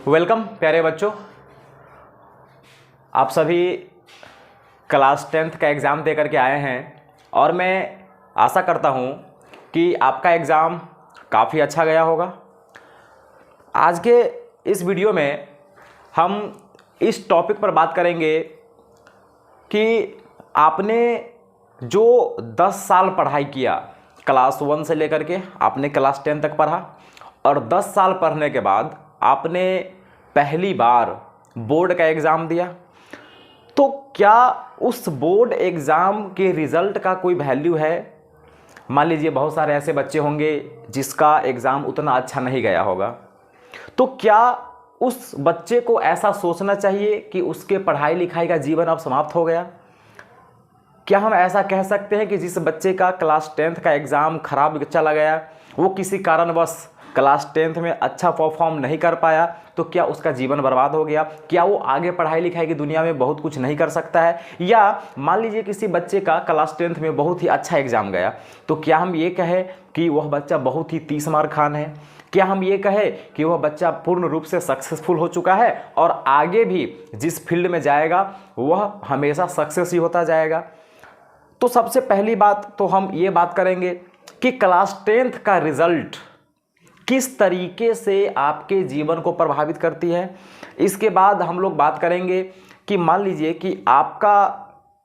Welcome प्यारे बच्चों, आप सभी क्लास 10th का एग्ज़ाम दे करके आए हैं और मैं आशा करता हूं कि आपका एग्ज़ाम काफ़ी अच्छा गया होगा। आज के इस वीडियो में हम इस टॉपिक पर बात करेंगे कि आपने जो 10 साल पढ़ाई किया, क्लास 1 से लेकर के आपने क्लास 10 तक पढ़ा और 10 साल पढ़ने के बाद आपने पहली बार बोर्ड का एग्ज़ाम दिया, तो क्या उस बोर्ड एग्ज़ाम के रिज़ल्ट का कोई वैल्यू है? मान लीजिए बहुत सारे ऐसे बच्चे होंगे जिसका एग्ज़ाम उतना अच्छा नहीं गया होगा, तो क्या उस बच्चे को ऐसा सोचना चाहिए कि उसके पढ़ाई लिखाई का जीवन अब समाप्त हो गया? क्या हम ऐसा कह सकते हैं कि जिस बच्चे का क्लास 10th का एग्ज़ाम खराब चला गया, वो किसी कारणवश क्लास 10th में अच्छा परफॉर्म नहीं कर पाया, तो क्या उसका जीवन बर्बाद हो गया? क्या वो आगे पढ़ाई लिखाई की दुनिया में बहुत कुछ नहीं कर सकता है? या मान लीजिए किसी बच्चे का क्लास 10th में बहुत ही अच्छा एग्ज़ाम गया, तो क्या हम ये कहें कि वह बच्चा बहुत ही 30 मार खान है? क्या हम ये कहें कि वह बच्चा पूर्ण रूप से सक्सेसफुल हो चुका है और आगे भी जिस फील्ड में जाएगा वह हमेशा सक्सेस ही होता जाएगा? तो सबसे पहली बात तो हम ये बात करेंगे कि क्लास 10th का रिज़ल्ट किस तरीके से आपके जीवन को प्रभावित करती है। इसके बाद हम लोग बात करेंगे कि मान लीजिए कि आपका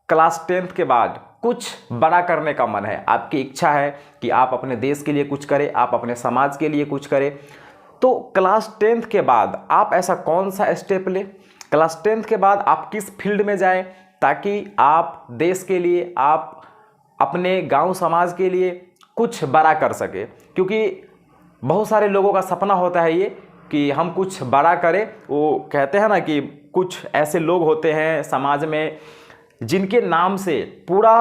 क्लास 10th के बाद कुछ बड़ा करने का मन है, आपकी इच्छा है कि आप अपने देश के लिए कुछ करें, आप अपने समाज के लिए कुछ करें, तो क्लास 10th के बाद आप ऐसा कौन सा स्टेप लें? क्लास 10th के बाद आप किस फील्ड में जाएं ताकि आप देश के लिए, आप अपने गांव समाज के लिए कुछ बड़ा कर सके? क्योंकि बहुत सारे लोगों का सपना होता है ये कि हम कुछ बड़ा करें। वो कहते हैं ना कि कुछ ऐसे लोग होते हैं समाज में जिनके नाम से पूरा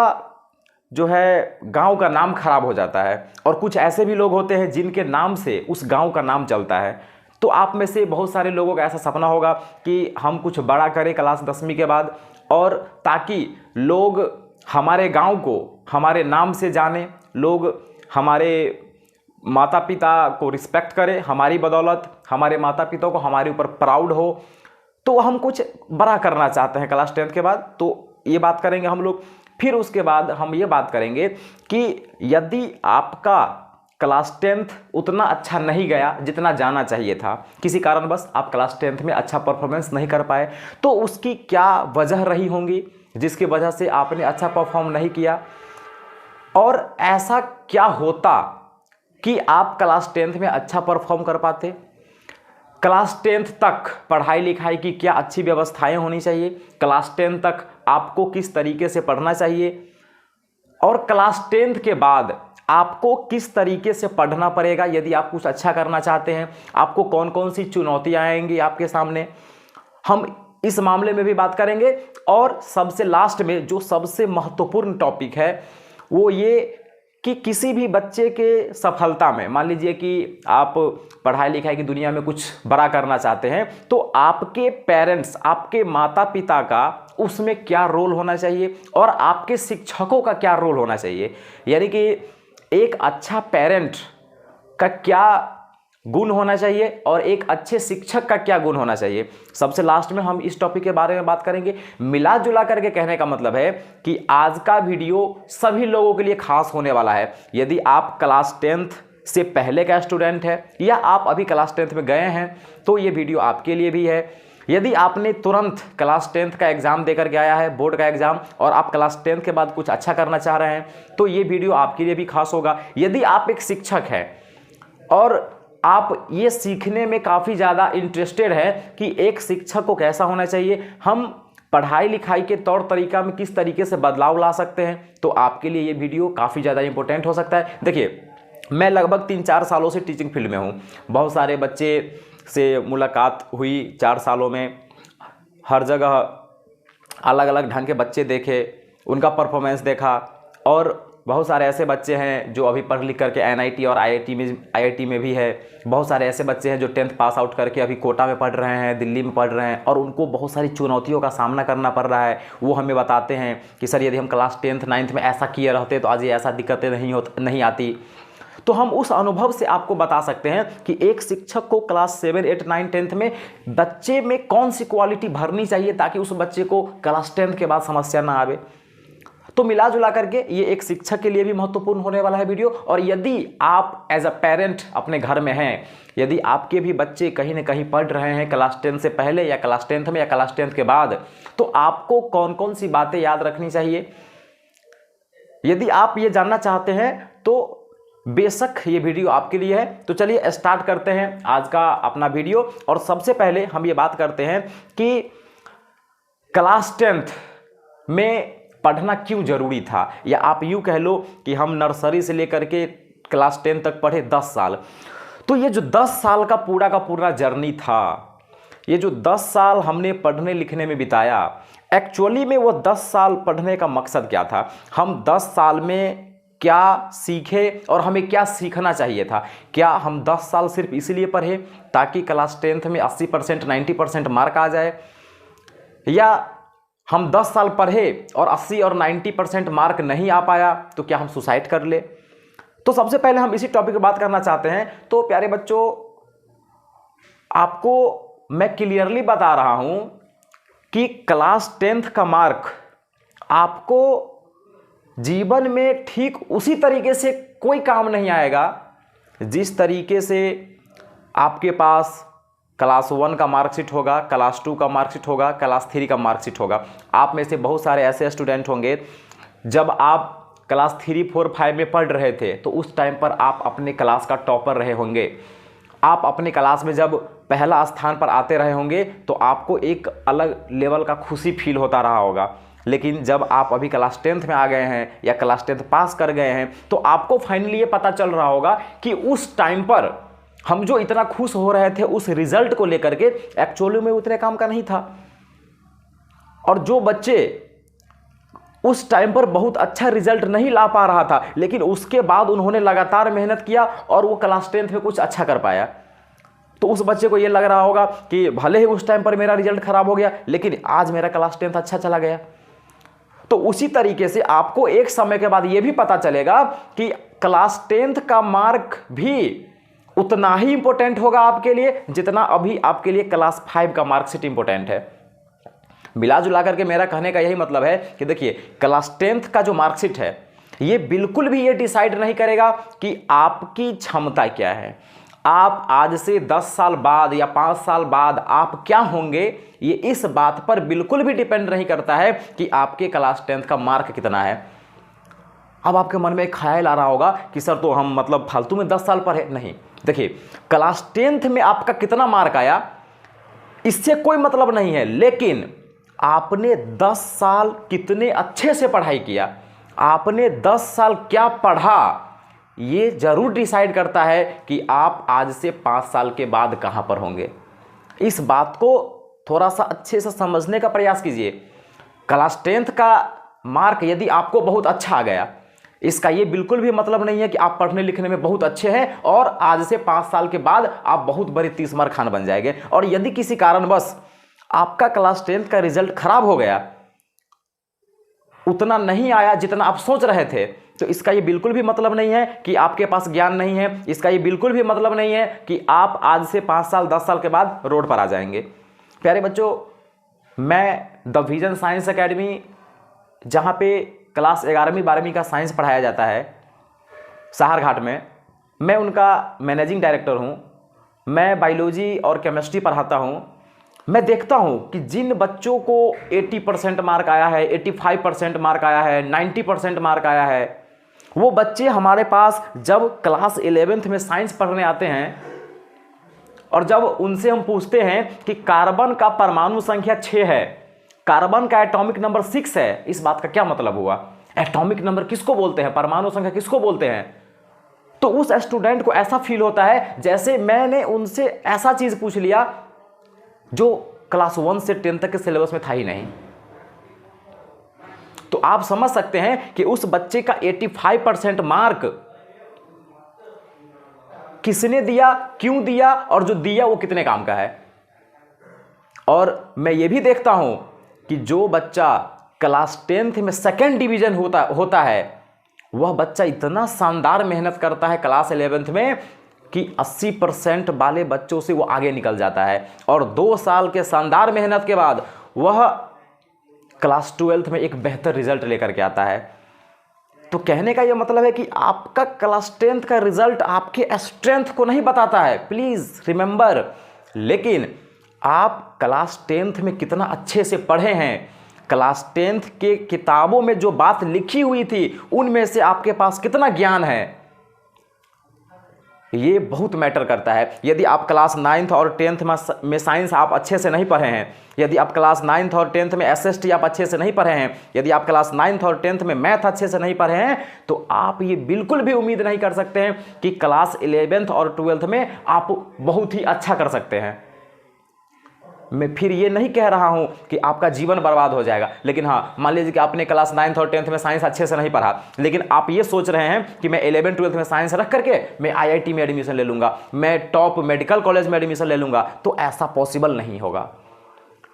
जो है गांव का नाम खराब हो जाता है, और कुछ ऐसे भी लोग होते हैं जिनके नाम से उस गांव का नाम चलता है। तो आप में से बहुत सारे लोगों का ऐसा सपना होगा कि हम कुछ बड़ा करें क्लास 10वीं के बाद, और ताकि लोग हमारे गांव को हमारे नाम से जाने, लोग हमारे माता पिता को रिस्पेक्ट करें हमारी बदौलत, हमारे माता पिता को हमारे ऊपर प्राउड हो। तो हम कुछ बड़ा करना चाहते हैं क्लास 10th के बाद, तो ये बात करेंगे हम लोग। फिर उसके बाद हम ये बात करेंगे कि यदि आपका क्लास 10th उतना अच्छा नहीं गया जितना जाना चाहिए था, किसी कारणवश आप क्लास 10th में अच्छा परफॉर्मेंस नहीं कर पाए, तो उसकी क्या वजह रही होंगी जिसकी वजह से आपने अच्छा परफॉर्म नहीं किया, और ऐसा क्या होता कि आप क्लास 10th में अच्छा परफॉर्म कर पाते? क्लास 10th तक पढ़ाई लिखाई की क्या अच्छी व्यवस्थाएं होनी चाहिए? क्लास 10 तक आपको किस तरीके से पढ़ना चाहिए? और क्लास 10th के बाद आपको किस तरीके से पढ़ना पड़ेगा यदि आप कुछ अच्छा करना चाहते हैं? आपको कौन कौन सी चुनौतियां आएंगी आपके सामने, हम इस मामले में भी बात करेंगे। और सबसे लास्ट में जो सबसे महत्वपूर्ण टॉपिक है वो ये कि किसी भी बच्चे के सफलता में, मान लीजिए कि आप पढ़ाई लिखाई की दुनिया में कुछ बड़ा करना चाहते हैं, तो आपके पेरेंट्स, आपके माता पिता का उसमें क्या रोल होना चाहिए और आपके शिक्षकों का क्या रोल होना चाहिए। यानी कि एक अच्छा पेरेंट का क्या गुण होना चाहिए और एक अच्छे शिक्षक का क्या गुण होना चाहिए। सबसे लास्ट में हम इस टॉपिक के बारे में बात करेंगे। मिला जुला करके कहने का मतलब है कि आज का वीडियो सभी लोगों के लिए खास होने वाला है। यदि आप क्लास 10th से पहले का स्टूडेंट है या आप अभी क्लास 10th में गए हैं तो ये वीडियो आपके लिए भी है। यदि आपने तुरंत क्लास 10th का एग्ज़ाम देकर के आया है, बोर्ड का एग्ज़ाम, और आप क्लास 10th के बाद कुछ अच्छा करना चाह रहे हैं, तो ये वीडियो आपके लिए भी खास होगा। यदि आप एक शिक्षक हैं और आप ये सीखने में काफ़ी ज़्यादा इंटरेस्टेड है कि एक शिक्षक को कैसा होना चाहिए, हम पढ़ाई लिखाई के तौर तरीका में किस तरीके से बदलाव ला सकते हैं, तो आपके लिए ये वीडियो काफ़ी ज़्यादा इंपॉर्टेंट हो सकता है। देखिए, मैं लगभग 3-4 सालों से टीचिंग फील्ड में हूँ। बहुत सारे बच्चे से मुलाकात हुई 4 सालों में, हर जगह अलग अलग ढंग के बच्चे देखे, उनका परफॉर्मेंस देखा, और बहुत सारे ऐसे बच्चे हैं जो अभी पढ़ लिख करके NIT और IIT में भी है। बहुत सारे ऐसे बच्चे हैं जो 10th पास आउट करके अभी कोटा में पढ़ रहे हैं, दिल्ली में पढ़ रहे हैं, और उनको बहुत सारी चुनौतियों का सामना करना पड़ रहा है। वो हमें बताते हैं कि सर यदि हम क्लास 10th 9th में ऐसा किए रहते तो आज ये ऐसा दिक्कतें नहीं आती। तो हम उस अनुभव से आपको बता सकते हैं कि एक शिक्षक को क्लास 7, 8, 9, 10th में बच्चे में कौन सी क्वालिटी भरनी चाहिए ताकि उस बच्चे को क्लास 10th के बाद समस्या ना आवे। तो मिला जुला करके ये एक शिक्षक के लिए भी महत्वपूर्ण होने वाला है वीडियो। और यदि आप एज अ पेरेंट अपने घर में हैं, यदि आपके भी बच्चे कहीं ना कहीं पढ़ रहे हैं क्लास 10 से पहले या क्लास 10th में या क्लास 10th के बाद, तो आपको कौन कौन सी बातें याद रखनी चाहिए, यदि आप ये जानना चाहते हैं तो बेशक ये वीडियो आपके लिए है। तो चलिए स्टार्ट करते हैं आज का अपना वीडियो। और सबसे पहले हम ये बात करते हैं कि क्लास 10th में पढ़ना क्यों जरूरी था, या आप यूं कह लो कि हम नर्सरी से लेकर के क्लास 10 तक पढ़े 10 साल। तो ये जो 10 साल का पूरा जर्नी था, ये जो 10 साल हमने पढ़ने लिखने में बिताया, एक्चुअली में वो 10 साल पढ़ने का मकसद क्या था, हम 10 साल में क्या सीखे और हमें क्या सीखना चाहिए था। क्या हम 10 साल सिर्फ इसलिए पढ़े ताकि क्लास 10th में 80%, 90% मार्क आ जाए, या हम 10 साल पढ़े और 80 और 90% मार्क नहीं आ पाया तो क्या हम सुसाइड कर ले। तो सबसे पहले हम इसी टॉपिक पर बात करना चाहते हैं। तो प्यारे बच्चों, आपको मैं क्लियरली बता रहा हूं कि क्लास 10th का मार्क आपको जीवन में ठीक उसी तरीके से कोई काम नहीं आएगा जिस तरीके से आपके पास क्लास 1 का मार्कशीट होगा, क्लास 2 का मार्कशीट होगा, क्लास 3 का मार्कशीट होगा। आप में से बहुत सारे ऐसे स्टूडेंट होंगे, जब आप क्लास 3, 4, 5 में पढ़ रहे थे तो उस टाइम पर आप अपने क्लास का टॉपर रहे होंगे। आप अपने क्लास में जब पहला स्थान पर आते रहे होंगे तो आपको एक अलग लेवल का खुशी फील होता रहा होगा। लेकिन जब आप अभी क्लास 10th में आ गए हैं या क्लास 10th पास कर गए हैं तो आपको फाइनली ये पता चल रहा होगा कि उस टाइम पर हम जो इतना खुश हो रहे थे उस रिजल्ट को लेकर के, एक्चुअली में उतने काम का नहीं था। और जो बच्चे उस टाइम पर बहुत अच्छा रिजल्ट नहीं ला पा रहा था, लेकिन उसके बाद उन्होंने लगातार मेहनत किया और वो क्लास 10th में कुछ अच्छा कर पाया, तो उस बच्चे को ये लग रहा होगा कि भले ही उस टाइम पर मेरा रिजल्ट खराब हो गया लेकिन आज मेरा क्लास 10th अच्छा चला गया। तो उसी तरीके से आपको एक समय के बाद ये भी पता चलेगा कि क्लास 10th का मार्क भी उतना ही इंपॉर्टेंट होगा आपके लिए जितना अभी आपके लिए क्लास 5 का मार्कशीट इंपॉर्टेंट है। मिला जुला करके मेरा कहने का यही मतलब है कि देखिए, क्लास 10th का जो मार्कशीट है ये बिल्कुल भी ये डिसाइड नहीं करेगा कि आपकी क्षमता क्या है। आप आज से 10 साल बाद या 5 साल बाद आप क्या होंगे, ये इस बात पर बिल्कुल भी डिपेंड नहीं करता है कि आपके क्लास 10th का मार्क कितना है। अब आपके मन में एक ख्याल आ रहा होगा कि सर तो हम मतलब फालतू में 10 साल पढ़े। नहीं, देखिए, क्लास 10th में आपका कितना मार्क आया इससे कोई मतलब नहीं है, लेकिन आपने 10 साल कितने अच्छे से पढ़ाई किया, आपने 10 साल क्या पढ़ा, ये जरूर डिसाइड करता है कि आप आज से 5 साल के बाद कहां पर होंगे। इस बात को थोड़ा सा अच्छे से समझने का प्रयास कीजिए। क्लास 10th का मार्क यदि आपको बहुत अच्छा आ गया, इसका ये बिल्कुल भी मतलब नहीं है कि आप पढ़ने लिखने में बहुत अच्छे हैं और आज से 5 साल के बाद आप बहुत बड़े 30 मार खान बन जाएंगे। और यदि किसी कारणवश आपका क्लास 10th का रिजल्ट खराब हो गया, उतना नहीं आया जितना आप सोच रहे थे, तो इसका ये बिल्कुल भी मतलब नहीं है कि आपके पास ज्ञान नहीं है। इसका ये बिल्कुल भी मतलब नहीं है कि आप आज से 5 साल 10 साल के बाद रोड पर आ जाएंगे। प्यारे बच्चों, मैं द विजन साइंस एकेडमी, जहाँ पे क्लास 11वीं 12वीं का साइंस पढ़ाया जाता है सहारघाट में, मैं उनका मैनेजिंग डायरेक्टर हूँ। मैं बायोलॉजी और केमिस्ट्री पढ़ाता हूँ। मैं देखता हूँ कि जिन बच्चों को 80% मार्क आया है, 85% मार्क आया है, 90% मार्क आया है, वो बच्चे हमारे पास जब क्लास 11th में साइंस पढ़ने आते हैं और जब उनसे हम पूछते हैं कि कार्बन का परमाणु संख्या 6 है, कार्बन का एटॉमिक नंबर 6 है, इस बात का क्या मतलब हुआ? एटॉमिक नंबर किसको बोलते हैं, परमाणु संख्या किसको बोलते हैं? तो उस स्टूडेंट को ऐसा फील होता है जैसे मैंने उनसे ऐसा चीज पूछ लिया जो क्लास 1 से 10 तक के सिलेबस में था ही नहीं। तो आप समझ सकते हैं कि उस बच्चे का 85% मार्क किसने दिया, क्यों दिया, और जो दिया वो कितने काम का है। और मैं ये भी देखता हूं कि जो बच्चा क्लास 10th में सेकंड डिवीजन होता है, वह बच्चा इतना शानदार मेहनत करता है क्लास 11th में कि 80% वाले बच्चों से वो आगे निकल जाता है, और 2 साल के शानदार मेहनत के बाद वह क्लास 12th में एक बेहतर रिजल्ट लेकर के आता है। तो कहने का ये मतलब है कि आपका क्लास 10th का रिजल्ट आपके स्ट्रेंथ को नहीं बताता है, प्लीज़ रिमेंबर, लेकिन आप क्लास 10th में कितना अच्छे से पढ़े हैं, क्लास 10th के किताबों में जो बात लिखी हुई थी उनमें से आपके पास कितना ज्ञान है, ये बहुत मैटर करता है। यदि आप क्लास 9th और 10th में साइंस आप अच्छे से नहीं पढ़े हैं, यदि आप क्लास 9th और 10th में SST आप अच्छे से नहीं पढ़े हैं, यदि आप क्लास 9th और 10th में मैथ अच्छे से नहीं पढ़े हैं, तो आप ये बिल्कुल भी उम्मीद नहीं कर सकते हैं कि क्लास 11th और 12th में आप बहुत ही अच्छा कर सकते हैं। मैं फिर ये नहीं कह रहा हूं कि आपका जीवन बर्बाद हो जाएगा, लेकिन हाँ, मान लीजिए कि आपने क्लास 9th और 10th में साइंस अच्छे से नहीं पढ़ा, लेकिन आप ये सोच रहे हैं कि मैं 11th 12th में साइंस रख करके मैं IIT में एडमिशन ले लूंगा, मैं टॉप मेडिकल कॉलेज में एडमिशन ले लूंगा, तो ऐसा पॉसिबल नहीं होगा,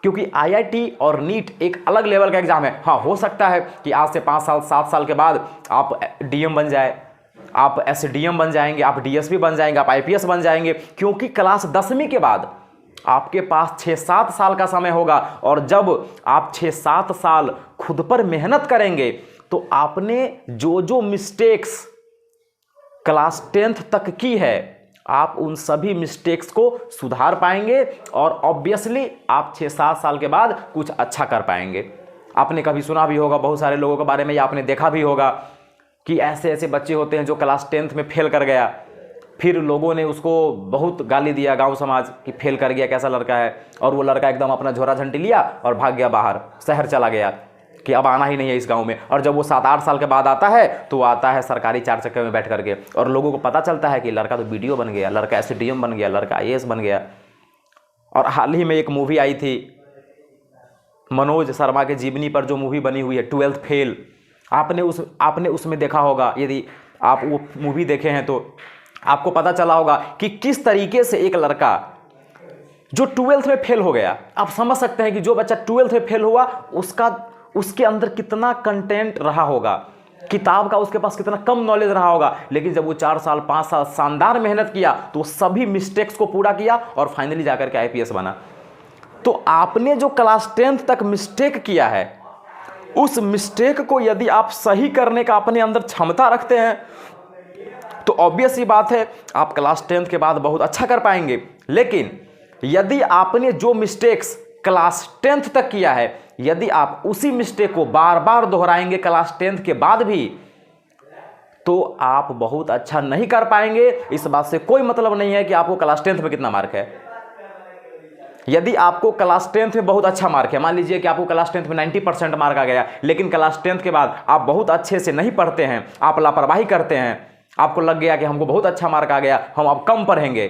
क्योंकि IIT और नीट एक अलग लेवल का एग्जाम है। हाँ, हो सकता है कि आज से 5 साल 7 साल के बाद आप DM बन जाए, आप SDM बन जाएंगे, आप DSP बन जाएंगे, आप IPS बन जाएंगे, क्योंकि क्लास 10वीं के बाद आपके पास 6-7 साल का समय होगा, और जब आप 6-7 साल खुद पर मेहनत करेंगे तो आपने जो जो मिस्टेक्स क्लास 10th तक की है, आप उन सभी मिस्टेक्स को सुधार पाएंगे, और ऑब्वियसली आप 6-7 साल के बाद कुछ अच्छा कर पाएंगे। आपने कभी सुना भी होगा बहुत सारे लोगों के बारे में, या आपने देखा भी होगा कि ऐसे ऐसे बच्चे होते हैं जो क्लास 10th में फेल कर गया, फिर लोगों ने उसको बहुत गाली दिया, गांव समाज, कि फेल कर गया, कैसा लड़का है, और वो लड़का एकदम अपना झोरा झंटी लिया और भाग गया बाहर, शहर चला गया कि अब आना ही नहीं है इस गांव में। और जब वो 7-8 साल के बाद आता है तो आता है सरकारी 4 चक्के में बैठ करके, और लोगों को पता चलता है कि लड़का तो BDO बन गया, लड़का SDM बन गया, लड़का IAS बन गया। और हाल ही में एक मूवी आई थी मनोज शर्मा के जीवनी पर, जो मूवी बनी हुई है 12th फेल, आपने उसमें देखा होगा, यदि आप वो मूवी देखे हैं तो आपको पता चला होगा कि किस तरीके से एक लड़का जो 12th में फेल हो गया, आप समझ सकते हैं कि जो बच्चा 12th में फेल हुआ उसके अंदर कितना कंटेंट रहा होगा, किताब का उसके पास कितना कम नॉलेज रहा होगा, लेकिन जब वो 4 साल 5 साल शानदार मेहनत किया तो सभी मिस्टेक्स को पूरा किया और फाइनली जाकर के IPS बना। तो आपने जो क्लास 10th तक मिस्टेक किया है, उस मिस्टेक को यदि आप सही करने का अपने अंदर क्षमता रखते हैं तो ऑब्वियस ही बात है आप क्लास 10th के बाद बहुत अच्छा कर पाएंगे। लेकिन यदि आपने जो मिस्टेक्स क्लास 10th तक किया है, यदि आप उसी मिस्टेक को बार बार दोहराएंगे क्लास 10th के बाद भी, तो आप बहुत अच्छा नहीं कर पाएंगे। इस बात से कोई मतलब नहीं है कि आपको क्लास 10th में कितना मार्क है। यदि आपको क्लास 10th में बहुत अच्छा मार्क है, मान लीजिए कि आपको क्लास 10th में 90% मार्क आ गया, लेकिन क्लास 10th के बाद आप बहुत अच्छे से नहीं पढ़ते हैं, आप लापरवाही करते हैं, आपको लग गया कि हमको बहुत अच्छा मार्क आ गया, हम अब कम पढ़ेंगे,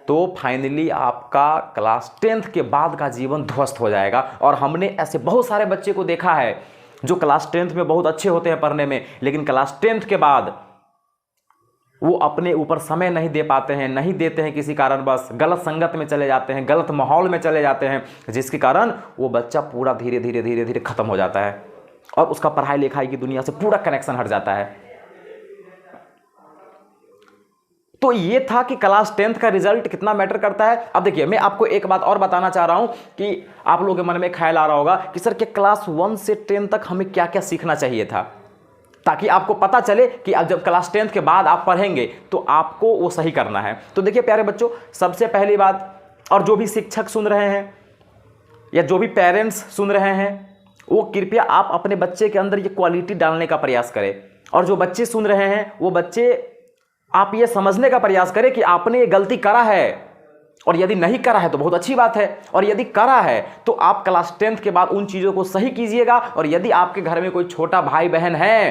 तो फाइनली आपका क्लास 10th के बाद का जीवन ध्वस्त हो जाएगा। और हमने ऐसे बहुत सारे बच्चे को देखा है जो क्लास 10th में बहुत अच्छे होते हैं पढ़ने में, लेकिन क्लास 10th के बाद वो अपने ऊपर समय नहीं दे पाते हैं, नहीं देते हैं किसी कारण, बस गलत संगत में चले जाते हैं, गलत माहौल में चले जाते हैं, जिसके कारण वो बच्चा पूरा धीरे धीरे खत्म हो जाता है और उसका पढ़ाई लिखाई की दुनिया से पूरा कनेक्शन हट जाता है। तो ये था कि क्लास 10th का रिजल्ट कितना मैटर करता है। अब देखिए, मैं आपको एक बात और बताना चाह रहा हूं कि आप लोगों के मन में ख्याल आ रहा होगा कि सर के क्लास 1 से 10 तक हमें क्या क्या सीखना चाहिए था, ताकि आपको पता चले कि अब जब क्लास 10th के बाद आप पढ़ेंगे तो आपको वो सही करना है। तो देखिए प्यारे बच्चों, सबसे पहली बात, और जो भी शिक्षक सुन रहे हैं या जो भी पेरेंट्स सुन रहे हैं, वो कृपया आप अपने बच्चे के अंदर ये क्वालिटी डालने का प्रयास करें। और जो बच्चे सुन रहे हैं वो बच्चे आप ये समझने का प्रयास करें कि आपने ये गलती करा है, और यदि नहीं करा है तो बहुत अच्छी बात है, और यदि करा है तो आप क्लास 10th के बाद उन चीज़ों को सही कीजिएगा। और यदि आपके घर में कोई छोटा भाई बहन है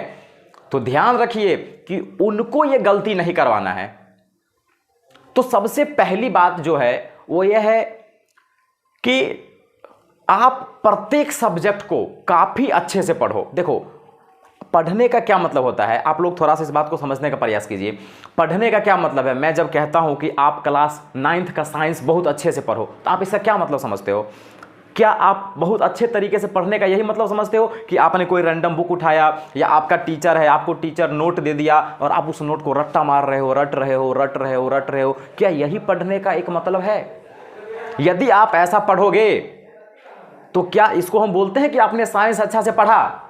तो ध्यान रखिए कि उनको ये गलती नहीं करवाना है। तो सबसे पहली बात जो है वो ये है कि आप प्रत्येक सब्जेक्ट को काफ़ी अच्छे से पढ़ो। देखो, पढ़ने का क्या मतलब होता है, आप लोग थोड़ा सा इस बात को समझने का प्रयास कीजिए। पढ़ने का क्या मतलब है, मैं जब कहता हूं कि आप क्लास 9th का साइंस बहुत अच्छे से पढ़ो, तो आप इसका क्या मतलब समझते हो? क्या आप बहुत अच्छे तरीके से पढ़ने का यही मतलब समझते हो कि आपने कोई रैंडम बुक उठाया या आपका टीचर है, आपको टीचर नोट दे दिया और आप उस नोट को रट्टा मार रहे हो, रट रहे हो, रट रहे हो, रट रहे हो? क्या यही पढ़ने का एक मतलब है? यदि आप ऐसा पढ़ोगे तो क्या इसको हम बोलते हैं कि आपने साइंस अच्छा से पढ़ा?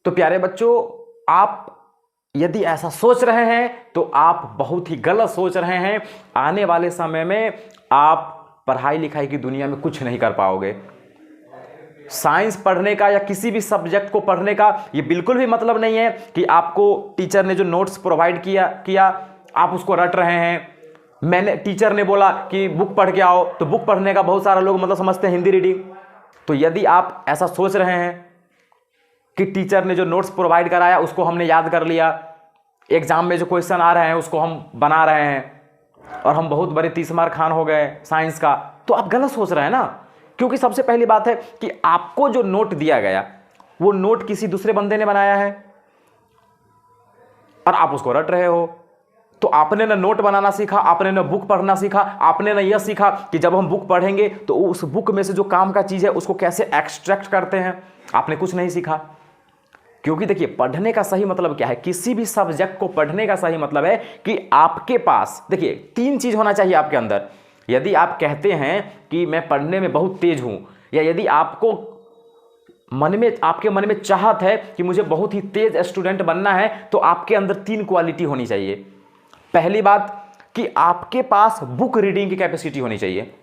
तो प्यारे बच्चों, आप यदि ऐसा सोच रहे हैं तो आप बहुत ही गलत सोच रहे हैं। आने वाले समय में आप पढ़ाई लिखाई की दुनिया में कुछ नहीं कर पाओगे। साइंस पढ़ने का या किसी भी सब्जेक्ट को पढ़ने का ये बिल्कुल भी मतलब नहीं है कि आपको टीचर ने जो नोट्स प्रोवाइड किया आप उसको रट रहे हैं। मैंने टीचर ने बोला कि बुक पढ़ के आओ, तो बुक पढ़ने का बहुत सारा लोग मतलब समझते हैं हिंदी रीडिंग। तो यदि आप ऐसा सोच रहे हैं कि टीचर ने जो नोट्स प्रोवाइड कराया उसको हमने याद कर लिया, एग्जाम में जो क्वेश्चन आ रहे हैं उसको हम बना रहे हैं और हम बहुत बड़े 30 मार खान हो गए साइंस का, तो आप गलत सोच रहे हैं ना। क्योंकि सबसे पहली बात है कि आपको जो नोट दिया गया वो नोट किसी दूसरे बंदे ने बनाया है और आप उसको रट रहे हो। तो आपने ना नोट बनाना सीखा, आपने ना बुक पढ़ना सीखा, आपने ना यह सीखा कि जब हम बुक पढ़ेंगे तो उस बुक में से जो काम का चीज़ है उसको कैसे एक्सट्रैक्ट करते हैं। आपने कुछ नहीं सीखा। क्योंकि देखिए, पढ़ने का सही मतलब क्या है? किसी भी सब्जेक्ट को पढ़ने का सही मतलब है कि आपके पास, देखिए, 3 चीज़ होना चाहिए आपके अंदर। यदि आप कहते हैं कि मैं पढ़ने में बहुत तेज हूं, या यदि आपके मन में चाहत है कि मुझे बहुत ही तेज स्टूडेंट बनना है, तो आपके अंदर 3 क्वालिटी होनी चाहिए। पहली बात कि आपके पास बुक रीडिंग की कैपेसिटी होनी चाहिए।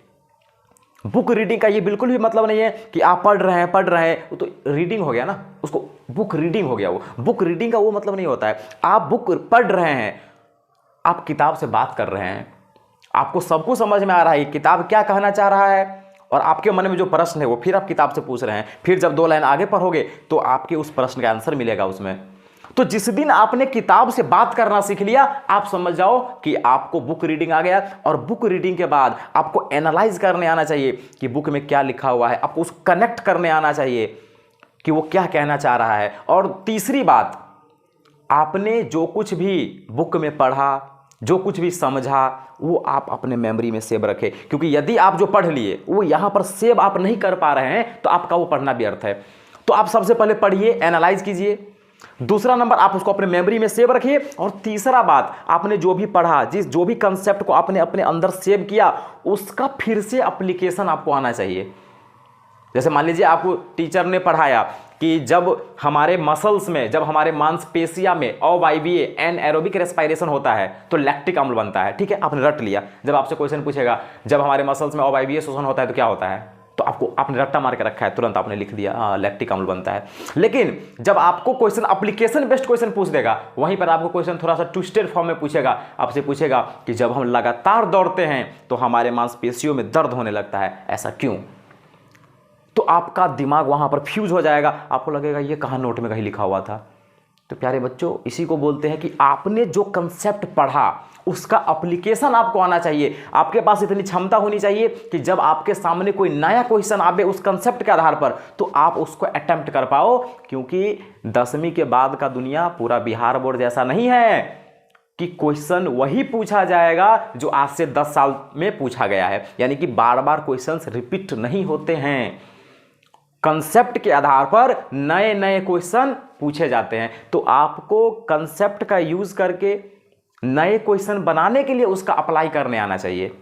बुक रीडिंग का ये बिल्कुल भी मतलब नहीं है कि आप पढ़ रहे हैं, वो तो रीडिंग हो गया ना, उसको बुक रीडिंग हो गया। वो बुक रीडिंग का वो मतलब नहीं होता है। आप बुक पढ़ रहे हैं, आप किताब से बात कर रहे हैं, आपको सब कुछ समझ में आ रहा है किताब क्या कहना चाह रहा है, और आपके मन में जो प्रश्न है वो फिर आप किताब से पूछ रहे हैं। फिर जब 2 लाइन आगे पढ़ोगे तो आपके उस प्रश्न का आंसर मिलेगा उसमें। तो जिस दिन आपने किताब से बात करना सीख लिया, आप समझ जाओ कि आपको बुक रीडिंग आ गया। और बुक रीडिंग के बाद आपको एनालाइज करने आना चाहिए कि बुक में क्या लिखा हुआ है, आपको उसको कनेक्ट करने आना चाहिए कि वो क्या कहना चाह रहा है। और तीसरी बात, आपने जो कुछ भी बुक में पढ़ा, जो कुछ भी समझा, वो आप अपने मेमोरी में सेव रखें। क्योंकि यदि आप जो पढ़ लिए वो यहाँ पर सेव आप नहीं कर पा रहे हैं तो आपका वो पढ़ना व्यर्थ है। तो आप सबसे पहले पढ़िए, एनालाइज कीजिए। दूसरा नंबर, आप उसको अपने मेमोरी में सेव रखिए। और तीसरा बात, आपने जो भी पढ़ा, जो भी कंसेप्ट को आपने अपने अंदर सेव किया, उसका फिर से एप्लीकेशन आपको आना चाहिए। जैसे मान लीजिए आपको टीचर ने पढ़ाया कि जब हमारे मसल्स में, जब हमारे मांसपेशिया में अवायवीय एनएरोबिक रेस्पिरेशन होता है तो लैक्टिक अम्ल बनता है। ठीक है, आपने रट लिया। जब आपसे क्वेश्चन पूछेगा जब हमारे मसल्स में अवायवीय शोषण होता है तो क्या होता है, तो आपने रट्टा मार के रखा है, तुरंत आपने लिख दिया लैक्टिक अम्ल बनता है। लेकिन जब आपको क्वेश्चन एप्लीकेशन बेस्ड क्वेश्चन पूछ देगा, वहीं पर आपको क्वेश्चन थोड़ा सा ट्विस्टेड फॉर्म में पूछेगा। आपसे पूछेगा कि जब हम लगातार दौड़ते हैं तो हमारे मांसपेशियों में दर्द होने लगता है, ऐसा क्यों? तो आपका दिमाग वहां पर फ्यूज हो जाएगा। आपको लगेगा ये कहाँ नोट में कहीं लिखा हुआ था। तो प्यारे बच्चों, इसी को बोलते हैं कि आपने जो कंसेप्ट पढ़ा उसका एप्लीकेशन आपको आना चाहिए। आपके पास इतनी क्षमता होनी चाहिए कि जब आपके सामने कोई नया क्वेश्चन आवे उस कंसेप्ट के आधार पर, तो आप उसको अटेम्प्ट कर पाओ। क्योंकि 10वीं के बाद का दुनिया पूरा बिहार बोर्ड जैसा नहीं है कि क्वेश्चन वही पूछा जाएगा जो आज से 10 साल में पूछा गया है। यानी कि बार बार क्वेश्चंस रिपीट नहीं होते हैं, कंसेप्ट के आधार पर नए नए क्वेश्चन पूछे जाते हैं। तो आपको कंसेप्ट का यूज करके नए क्वेश्चन बनाने के लिए उसका अप्लाई करने आना चाहिए।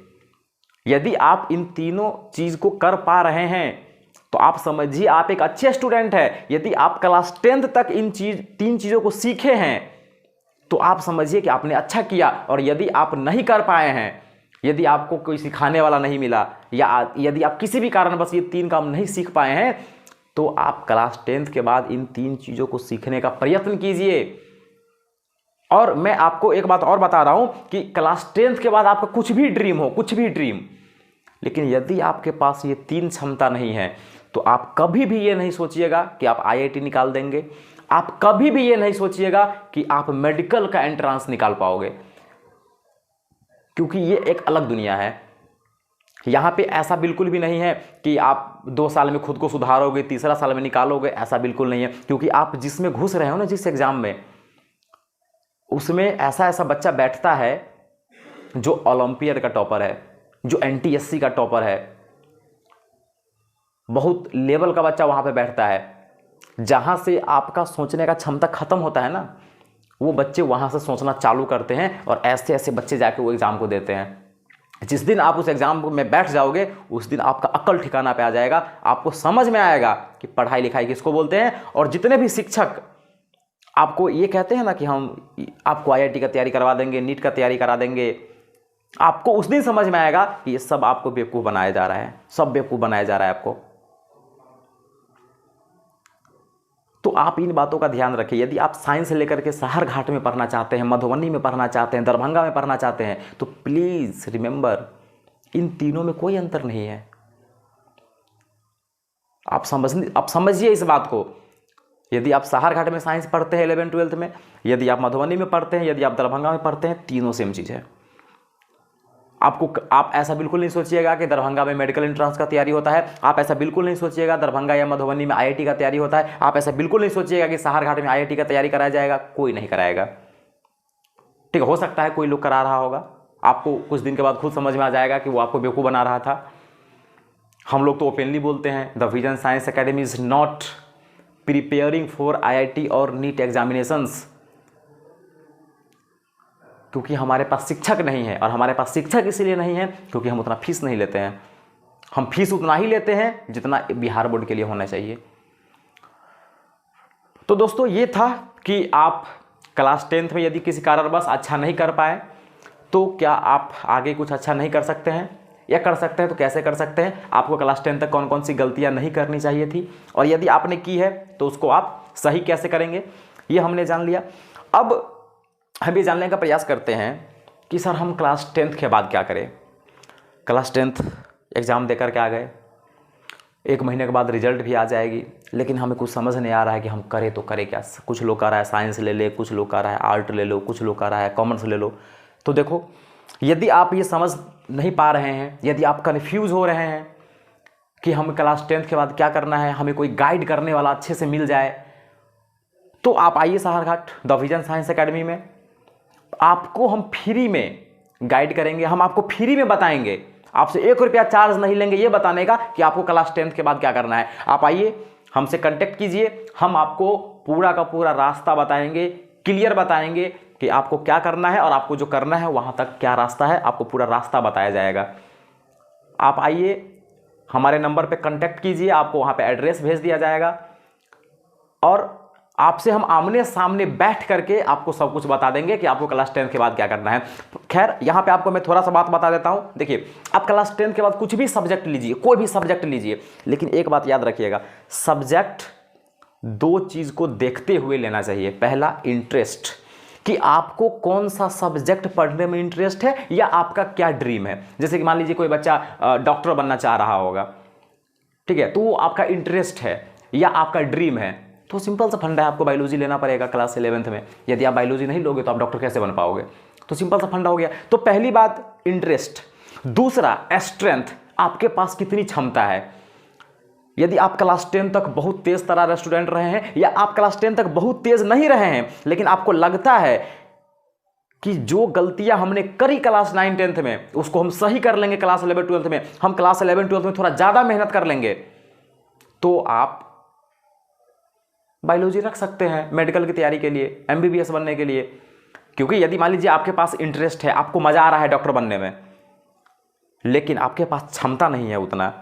यदि आप इन तीनों चीज को कर पा रहे हैं तो आप समझिए आप एक अच्छे स्टूडेंट हैं। यदि आप क्लास 10th तक इन 3 चीजों को सीखे हैं तो आप समझिए कि आपने अच्छा किया। और यदि आप नहीं कर पाए हैं, यदि आपको कोई सिखाने वाला नहीं मिला, या यदि आप किसी भी कारण बस ये 3 काम नहीं सीख पाए हैं, तो आप क्लास 10th के बाद इन 3 चीज़ों को सीखने का प्रयत्न कीजिए। और मैं आपको एक बात और बता रहा हूं कि क्लास 10th के बाद आपका कुछ भी ड्रीम हो, कुछ भी ड्रीम, लेकिन यदि आपके पास ये 3 क्षमता नहीं है तो आप कभी भी ये नहीं सोचिएगा कि आप IIT निकाल देंगे। आप कभी भी ये नहीं सोचिएगा कि आप मेडिकल का एंट्रेंस निकाल पाओगे, क्योंकि ये एक अलग दुनिया है। यहाँ पे ऐसा बिल्कुल भी नहीं है कि आप 2 साल में खुद को सुधारोगे, तीसरा साल में निकालोगे, ऐसा बिल्कुल नहीं है। क्योंकि आप जिसमें घुस रहे हो ना, जिस एग्जाम में, उसमें ऐसा बच्चा बैठता है जो ओलंपियड का टॉपर है, जो एनटीएससी का टॉपर है, बहुत लेवल का बच्चा वहाँ पे बैठता है, जहाँ से आपका सोचने का क्षमता खत्म होता है ना, वो बच्चे वहाँ से सोचना चालू करते हैं और ऐसे ऐसे बच्चे जाके वो एग्ज़ाम को देते हैं। जिस दिन आप उस एग्ज़ाम में बैठ जाओगे उस दिन आपका अक्ल ठिकाना पे आ जाएगा, आपको समझ में आएगा कि पढ़ाई लिखाई किसको बोलते हैं। और जितने भी शिक्षक आपको ये कहते हैं ना कि हम आपको आईआईटी का तैयारी करवा देंगे, नीट का तैयारी करा देंगे, आपको उस दिन समझ में आएगा कि ये सब आपको बेवकूफ़ बनाया जा रहा है, सब बेवकूफ़ बनाया जा रहा है आपको। तो आप इन बातों का ध्यान रखिए। यदि आप साइंस लेकर के सहरघाट में पढ़ना चाहते हैं, मधुबनी में पढ़ना चाहते हैं, दरभंगा में पढ़ना चाहते हैं, तो प्लीज़ रिमेंबर, इन तीनों में कोई अंतर नहीं है। आप समझिए इस बात को। यदि आप सहरघाट में साइंस पढ़ते हैं 11वीं 12वीं में, यदि आप मधुबनी में पढ़ते हैं, यदि आप दरभंगा में पढ़ते हैं, तीनों सेम चीज़ है। आप ऐसा बिल्कुल नहीं सोचिएगा कि दरभंगा में मेडिकल एंट्रेंस का तैयारी होता है, आप ऐसा बिल्कुल नहीं सोचिएगा दरभंगा या मधुबनी में आईआईटी का तैयारी होता है, आप ऐसा बिल्कुल नहीं सोचिएगा कि सहरघाट में आईआईटी का तैयारी कराया जाएगा। कोई नहीं कराएगा। ठीक, हो सकता है कोई लोग करा रहा होगा, आपको कुछ दिन के बाद खुद समझ में आ जाएगा कि वो आपको बेवकूफ़ बना रहा था। हम लोग तो ओपनली बोलते हैं, the vision science academy is not preparing for IIT और नीट एग्जामिनेशंस, क्योंकि हमारे पास शिक्षक नहीं है। और हमारे पास शिक्षक इसलिए नहीं है क्योंकि हम उतना फीस नहीं लेते हैं। हम फीस उतना ही लेते हैं जितना बिहार बोर्ड के लिए होना चाहिए। तो दोस्तों ये था कि आप क्लास 10th में यदि किसी कारणवश अच्छा नहीं कर पाए तो क्या आप आगे कुछ अच्छा नहीं कर सकते हैं, या कर सकते हैं तो कैसे कर सकते हैं, आपको क्लास 10 तक कौन कौन सी गलतियां नहीं करनी चाहिए थी, और यदि आपने की है तो उसको आप सही कैसे करेंगे, ये हमने जान लिया। अब हम ये जानने का प्रयास करते हैं कि सर हम क्लास 10th के बाद क्या करें। क्लास 10th एग्ज़ाम देकर के आ गए, 1 महीने के बाद रिजल्ट भी आ जाएगी, लेकिन हमें कुछ समझ नहीं आ रहा है कि हम करें तो करें क्या। कुछ लोग कह रहा है साइंस ले ले, कुछ लोग कह रहा है आर्ट ले लो, कुछ लोग कह रहा है कॉमर्स ले लो। तो देखो, यदि आप ये समझ नहीं पा रहे हैं, यदि आप कन्फ्यूज़ हो रहे हैं कि हमें क्लास 10th के बाद क्या करना है, हमें कोई गाइड करने वाला अच्छे से मिल जाए, तो आप आइए Saharghat the vision science academy में। आपको हम फ्री में गाइड करेंगे, हम आपको फ्री में बताएंगे, आपसे 1 रुपया चार्ज नहीं लेंगे ये बताने का कि आपको क्लास 10th के बाद क्या करना है। आप आइए, हमसे कांटेक्ट कीजिए, हम आपको पूरा का पूरा रास्ता बताएंगे, क्लियर बताएंगे कि आपको क्या करना है और आपको जो करना है वहाँ तक क्या रास्ता है, आपको पूरा रास्ता बताया जाएगा। आप आइए, हमारे नंबर पे कांटेक्ट कीजिए, आपको वहाँ पे एड्रेस भेज दिया जाएगा और आपसे हम आमने सामने बैठ करके आपको सब कुछ बता देंगे कि आपको क्लास 10 के बाद क्या करना है। खैर, यहाँ पे आपको मैं थोड़ा सा बात बता देता हूँ। देखिए, आप क्लास 10 के बाद कुछ भी सब्जेक्ट लीजिए, कोई भी सब्जेक्ट लीजिए, लेकिन एक बात याद रखिएगा, सब्जेक्ट 2 चीज़ को देखते हुए लेना चाहिए। पहला, इंटरेस्ट, कि आपको कौन सा सब्जेक्ट पढ़ने में इंटरेस्ट है या आपका क्या ड्रीम है। जैसे कि मान लीजिए कोई बच्चा डॉक्टर बनना चाह रहा होगा, ठीक है, तो वो आपका इंटरेस्ट है या आपका ड्रीम है, तो सिंपल सा फंडा है, आपको बायोलॉजी लेना पड़ेगा क्लास 11th में। यदि आप बायोलॉजी नहीं लोगे तो आप डॉक्टर कैसे बन पाओगे, तो सिंपल सा फंडा हो गया। तो पहली बात इंटरेस्ट। दूसरा, स्ट्रेंथ, आपके पास कितनी क्षमता है। यदि आप क्लास 10 तक बहुत तेज तरार स्टूडेंट रहे हैं या आप क्लास 10 तक बहुत तेज नहीं रहे हैं, लेकिन आपको लगता है कि जो गलतियां हमने करी क्लास 9 10th में उसको हम सही कर लेंगे क्लास 11 12th में, हम क्लास 11 12th में थोड़ा ज़्यादा मेहनत कर लेंगे, तो आप बायोलॉजी रख सकते हैं मेडिकल की तैयारी के लिए, एमबीबीएस बनने के लिए। क्योंकि यदि मान लीजिए आपके पास इंटरेस्ट है, आपको मज़ा आ रहा है डॉक्टर बनने में, लेकिन आपके पास क्षमता नहीं है उतना,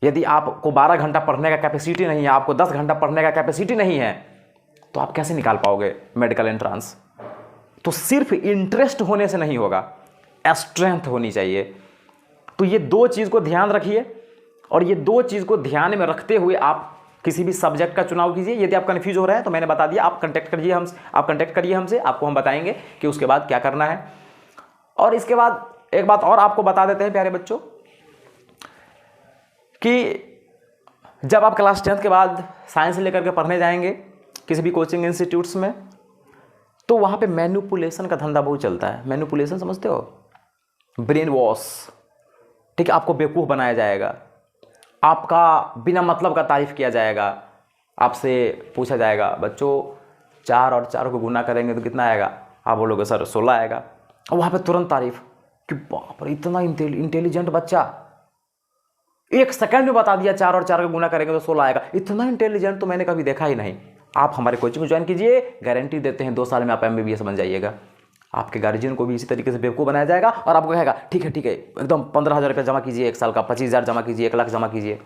यदि आपको 12 घंटा पढ़ने का कैपेसिटी नहीं है, आपको 10 घंटा पढ़ने का कैपेसिटी नहीं है, तो आप कैसे निकाल पाओगे मेडिकल एंट्रेंस। तो सिर्फ इंटरेस्ट होने से नहीं होगा, स्ट्रेंथ होनी चाहिए। तो ये 2 चीज़ को ध्यान रखिए और ये 2 चीज़ को ध्यान में रखते हुए आप किसी भी सब्जेक्ट का चुनाव कीजिए। यदि आप कन्फ्यूज हो रहे हैं तो मैंने बता दिया, आप कांटेक्ट करिए हमसे, आपको हम बताएंगे कि उसके बाद क्या करना है। और इसके बाद एक बात और आपको बता देते हैं प्यारे बच्चों, कि जब आप क्लास 10th के बाद साइंस लेकर के पढ़ने जाएंगे किसी भी कोचिंग इंस्टीट्यूट्स में, तो वहाँ पे मैनिपुलेशन का धंधा बहुत चलता है। मैनिपुलेशन समझते हो, ब्रेन वॉश, ठीक है, आपको बेवकूफ़ बनाया जाएगा, आपका बिना मतलब का तारीफ किया जाएगा, आपसे पूछा जाएगा बच्चों 4 और 4 को गुना करेंगे तो कितना आएगा, आप बोलोगे सर 16 आएगा। और वहाँ पे तुरंत तारीफ कि बाप रे इतना इंटेलिजेंट बच्चा, 1 सेकंड में बता दिया 4 और 4 का गुना करेंगे तो 16 आएगा, इतना इंटेलिजेंट तो मैंने कभी देखा ही नहीं। आप हमारे कोचिंग को ज्वाइन कीजिए, गारंटी देते हैं 2 साल में आप MBBS बन जाइएगा। आपके गार्जियन को भी इसी तरीके से बेवकूफ़ बनाया जाएगा और आपको कहेगा ठीक है एकदम 15,000 रुपये जमा कीजिए 1 साल का, 25,000 जमा कीजिए, 1 लाख जमा कीजिए।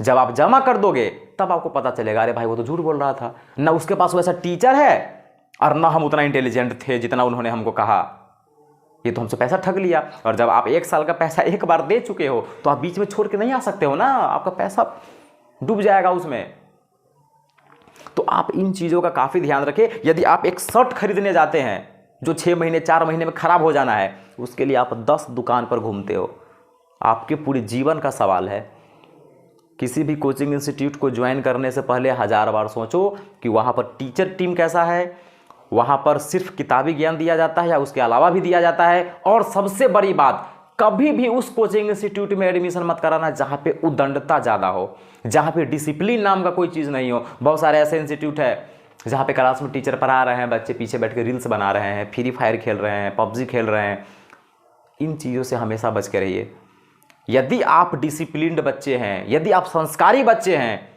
जब आप जमा कर दोगे तब आपको पता चलेगा अरे भाई वो तो झूठ बोल रहा था, ना उसके पास वैसा टीचर है और ना हम उतना इंटेलिजेंट थे जितना उन्होंने हमको कहा, ये तो हमसे पैसा ठग लिया। और जब आप 1 साल का पैसा एक बार दे चुके हो तो आप बीच में छोड़ के नहीं आ सकते हो ना, आपका पैसा डूब जाएगा उसमें। तो आप इन चीज़ों का काफ़ी ध्यान रखें। यदि आप एक शर्ट खरीदने जाते हैं जो 6 महीने 4 महीने में ख़राब हो जाना है, उसके लिए आप 10 दुकान पर घूमते हो, आपके पूरे जीवन का सवाल है। किसी भी कोचिंग इंस्टीट्यूट को ज्वाइन करने से पहले 1000 बार सोचो कि वहाँ पर टीचर टीम कैसा है, वहाँ पर सिर्फ किताबी ज्ञान दिया जाता है या उसके अलावा भी दिया जाता है। और सबसे बड़ी बात, कभी भी उस कोचिंग इंस्टीट्यूट में एडमिशन मत कराना जहाँ पे उद्दंडता ज़्यादा हो, जहाँ पे डिसिप्लिन नाम का कोई चीज़ नहीं हो। बहुत सारे ऐसे इंस्टीट्यूट है जहाँ पे क्लास में टीचर पढ़ा रहे हैं, बच्चे पीछे बैठ के रील्स बना रहे हैं, फ्री फायर खेल रहे हैं, PUBG खेल रहे हैं। इन चीज़ों से हमेशा बच के रहिए। यदि आप डिसिप्लिन्ड बच्चे हैं, यदि आप संस्कारी बच्चे हैं,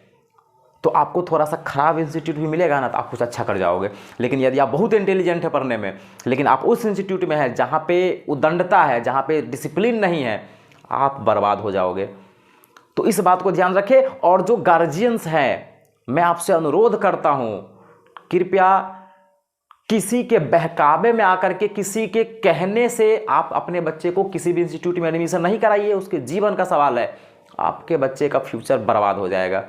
तो आपको थोड़ा सा खराब इंस्टीट्यूट भी मिलेगा ना तो आप कुछ अच्छा कर जाओगे। लेकिन यदि आप बहुत इंटेलिजेंट है पढ़ने में, लेकिन आप उस इंस्टीट्यूट में है जहाँ पे उद्दंडता है, जहाँ पे डिसिप्लिन नहीं है, आप बर्बाद हो जाओगे। तो इस बात को ध्यान रखें। और जो गार्जियंस हैं, मैं आपसे अनुरोध करता हूँ, कृपया किसी के बहकावे में आकर के, किसी के कहने से आप अपने बच्चे को किसी भी इंस्टीट्यूट में एडमिशन नहीं कराइए। उसके जीवन का सवाल है, आपके बच्चे का फ्यूचर बर्बाद हो जाएगा।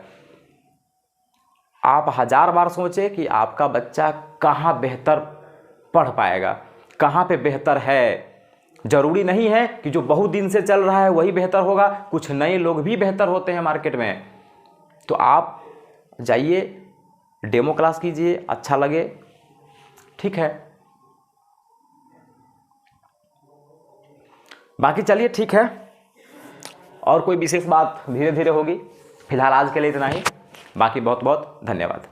आप 1000 बार सोचें कि आपका बच्चा कहाँ बेहतर पढ़ पाएगा, कहाँ पे बेहतर है। ज़रूरी नहीं है कि जो बहुत दिन से चल रहा है वही बेहतर होगा, कुछ नए लोग भी बेहतर होते हैं मार्केट में। तो आप जाइए, डेमो क्लास कीजिए, अच्छा लगे ठीक है, बाकी चलिए ठीक है, और कोई विशेष बात धीरे धीरे होगी। फिलहाल आज के लिए इतना ही, बाकी बहुत बहुत धन्यवाद।